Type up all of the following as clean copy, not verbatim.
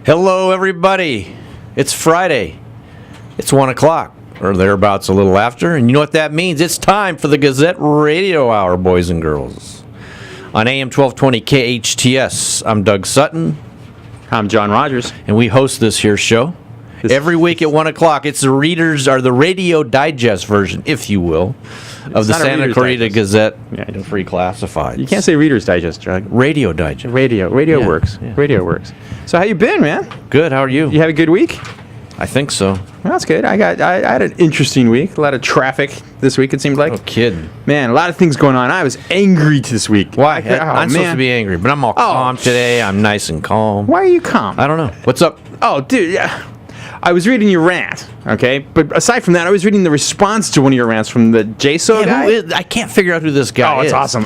Hello, everybody. It's Friday. It's 1 o'clock, or thereabouts, a little after. And you know what that means? It's time for the Gazette Radio Hour, boys and girls. On AM 1220 KHTS, I'm Doug Sutton. I'm John Rogers. And we host this here show. Every week at 1 o'clock, it's the Radio Digest version, if you will, of the Santa Clarita Gazette Free Classified. You can't say Reader's Digest, Doug. Radio Digest. Radio works. Yeah. Radio works. So how you been, man? Good. How are you? You have a good week? I think so. Well, that's good. I had an interesting week. A lot of traffic this week, it seemed like. Oh, kidding. Man, a lot of things going on. I was angry this week. Why? I'm supposed to be angry, but I'm all calm today. I'm nice and calm. Why are you calm? I don't know. What's up? Oh, dude, yeah. I was reading your rant, okay? But aside from that, I was reading the response to one of your rants from the JSO guy. I can't figure out who this guy is. Oh, it's awesome.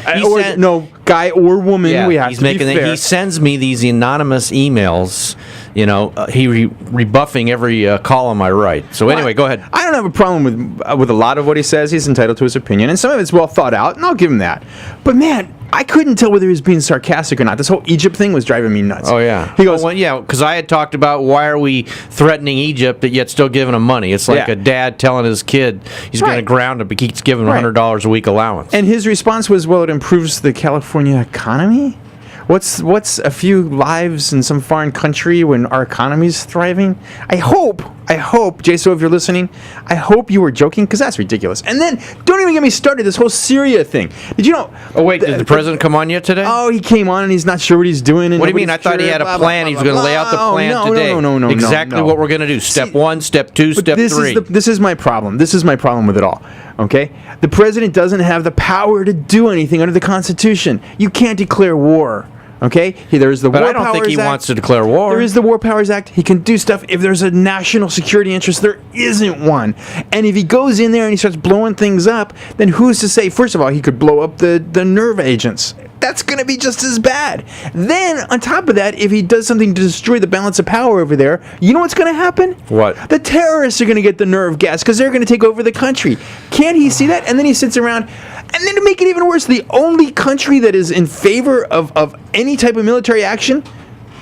Guy or woman, we have to be fair. He sends me these anonymous emails, rebuffing every column I write. So anyway, go ahead. I don't have a problem with a lot of what he says. He's entitled to his opinion, and some of it's well thought out, and I'll give him that. But man, I couldn't tell whether he was being sarcastic or not. This whole Egypt thing was driving me nuts. Oh, yeah. He goes, because I had talked about why are we threatening Egypt but yet still giving him money. It's like a dad telling his kid he's going to ground him but keeps giving him $100 a week allowance. And his response was, well, it improves the California economy? What's a few lives in some foreign country when our economy's thriving? I hope, JSO, if you're listening, I hope you were joking, because that's ridiculous. And then, don't even get me started, this whole Syria thing. Did you know... Oh, wait, did the president come on yet today? Oh, he came on, and he's not sure what he's doing. And what do you mean? I thought he had a plan. He was going to lay out the plan today. No. Exactly what we're going to do. Step 1, Step 2, Step 3. This is my problem. This is my problem with it all. Okay? The president doesn't have the power to do anything under the Constitution. You can't declare war. Okay? There's the War Powers Act. But I don't think he wants to declare war. There is the War Powers Act. He can do stuff. If there's a national security interest, there isn't one. And if he goes in there and he starts blowing things up, then who's to say? First of all, he could blow up the nerve agents. That's going to be just as bad. Then, on top of that, if he does something to destroy the balance of power over there, you know what's going to happen? What? The terrorists are going to get the nerve gas because they're going to take over the country. Can't he see that? And then he sits around. And then to make it even worse, the only country that is in favor of any type of military action,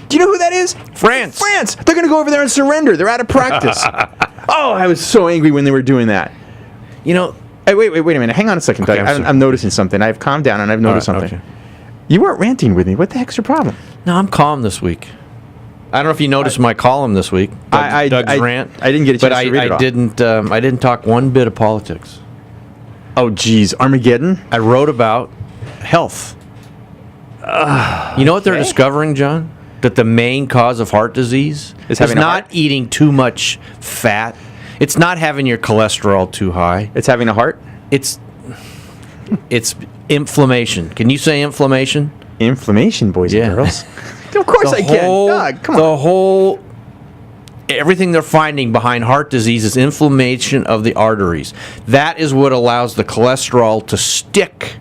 do you know who that is? France. They're going to go over there and surrender. They're out of practice. Oh, I was so angry when they were doing that. You know... Hey, wait a minute. Hang on a second, Doug. I'm noticing something. I've calmed down and I've noticed something. Okay. You weren't ranting with me. What the heck's your problem? No, I'm calm this week. I don't know if you noticed my column this week, Doug's rant. I didn't get a chance to read it all. I didn't talk one bit of politics. Oh, geez. Armageddon? I wrote about health. You know what they're discovering, John? That the main cause of heart disease is not eating too much fat. It's not having your cholesterol too high. It's having a heart? It's inflammation. Can you say inflammation? Inflammation, boys and girls. Of course I can. God, come on. Everything they're finding behind heart disease is inflammation of the arteries. That is what allows the cholesterol to stick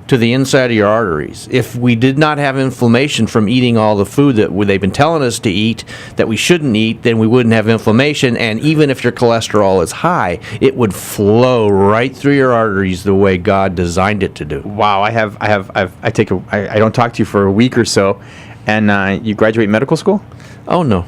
to the inside of your arteries. If we did not have inflammation from eating all the food that they've been telling us to eat that we shouldn't eat, then we wouldn't have inflammation. And even if your cholesterol is high, it would flow right through your arteries the way God designed it to do. Wow, I don't talk to you for a week or so, and you graduate medical school? Oh no.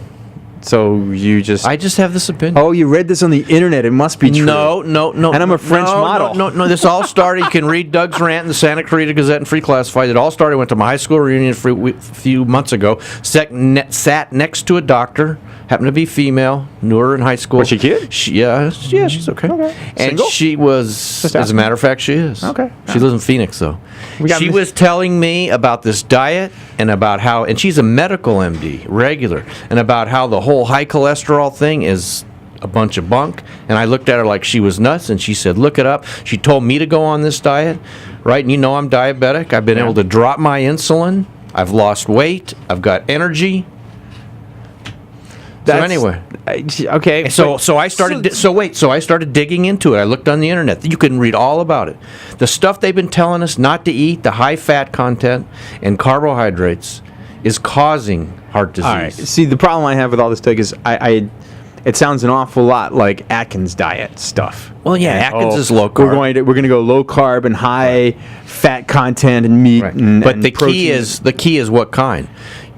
So I just have this opinion. Oh, you read this on the internet. It must be true. No. And I'm a French model. No. This all started. You can read Doug's rant in the Santa Clarita Gazette and Free Classified. It all started. Went to my high school reunion a few months ago. Sat next to a doctor. Happened to be female. Knew her in high school. Was she cute? Yeah, she's okay. And Single? she was, as a matter of fact, she is. Okay. She lives in Phoenix, though. She was telling me about this diet and about how, and she's a medical MD, regular, and about how the whole high cholesterol thing is a bunch of bunk. And I looked at her like she was nuts, and she said, look it up. She told me to go on this diet, right? And you know I'm diabetic. I've been able to drop my insulin. I've lost weight. I've got energy. So anyway, okay. So I started digging into it. I looked on the internet. You can read all about it. The stuff they've been telling us not to eat, the high fat content and carbohydrates, is causing heart disease. All right. See, the problem I have with all this, Doug, is it sounds an awful lot like Atkins diet stuff. Well, yeah, Atkins is low carb. We're going to go low carb and high fat content and meat and but the protein. key is what kind.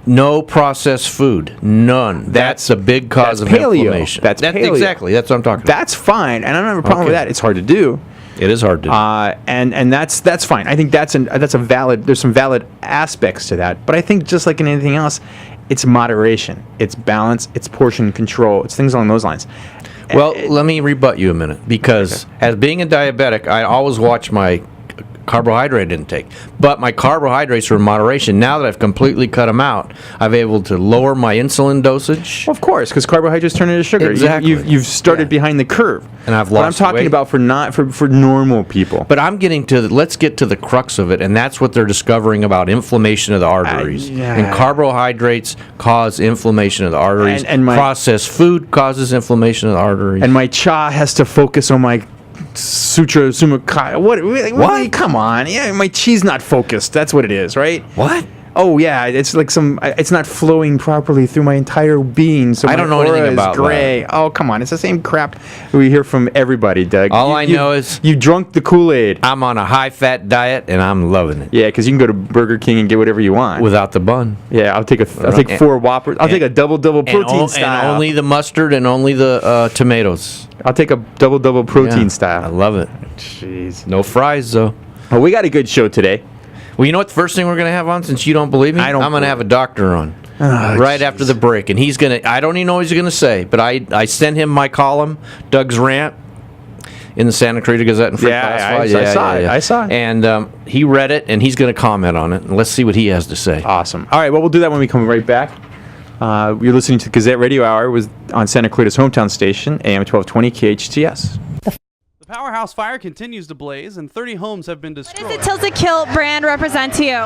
No processed food. None. That's a big cause of paleo. inflammation. That's paleo. Exactly. That's what I'm talking about. That's fine, and I don't have a problem with that. It's hard to do. It is hard to do. And that's fine. I think that's a valid. There's some valid aspects to that, but I think just like in anything else, it's moderation, it's balance, it's portion control, it's things along those lines. Well, let me rebut you a minute, because as being a diabetic, I always watch my carbohydrate intake, but my carbohydrates are in moderation. Now that I've completely cut them out, I'm able to lower my insulin dosage. Well, of course, because carbohydrates turn into sugar. Exactly. You've started behind the curve, and I've But I'm lost talking weight. about for normal people. But I'm getting to let's get to the crux of it, and that's what they're discovering about inflammation of the arteries. And carbohydrates cause inflammation of the arteries. And my processed food causes inflammation of the arteries. And my cha has to focus on my sutra sumakaya. What? Come on. Yeah, my chi's not focused. That's what it is, right? What? Oh yeah, it's like it's not flowing properly through my entire being. So I don't know anything about gray. that. Oh come on, it's the same crap we hear from everybody, Doug. All I know is you drunk the Kool-Aid. I'm on a high-fat diet and I'm loving it. Yeah, because you can go to Burger King and get whatever you want Without the bun. Yeah, I'll take 4 Whoppers. I'll take a double protein style. And only the mustard and only the tomatoes. I'll take a double protein style. I love it. Jeez. No fries though. Well, we got a good show today. Well, you know what the first thing we're going to have on, since you don't believe me? I'm going to have a doctor on right after the break. And he's going to, I don't even know what he's going to say, but I sent him my column, Doug's Rant, in the Santa Clarita Gazette and Free Classified. I saw it. And he read it, and he's going to comment on it. And let's see what he has to say. Awesome. All right, well, we'll do that when we come right back. You're listening to the Gazette Radio Hour on Santa Clarita's hometown station, AM 1220 KHTS. The Powerhouse Fire continues to blaze, and 30 homes have been destroyed. What does the Tilted Kilt brand represent to you?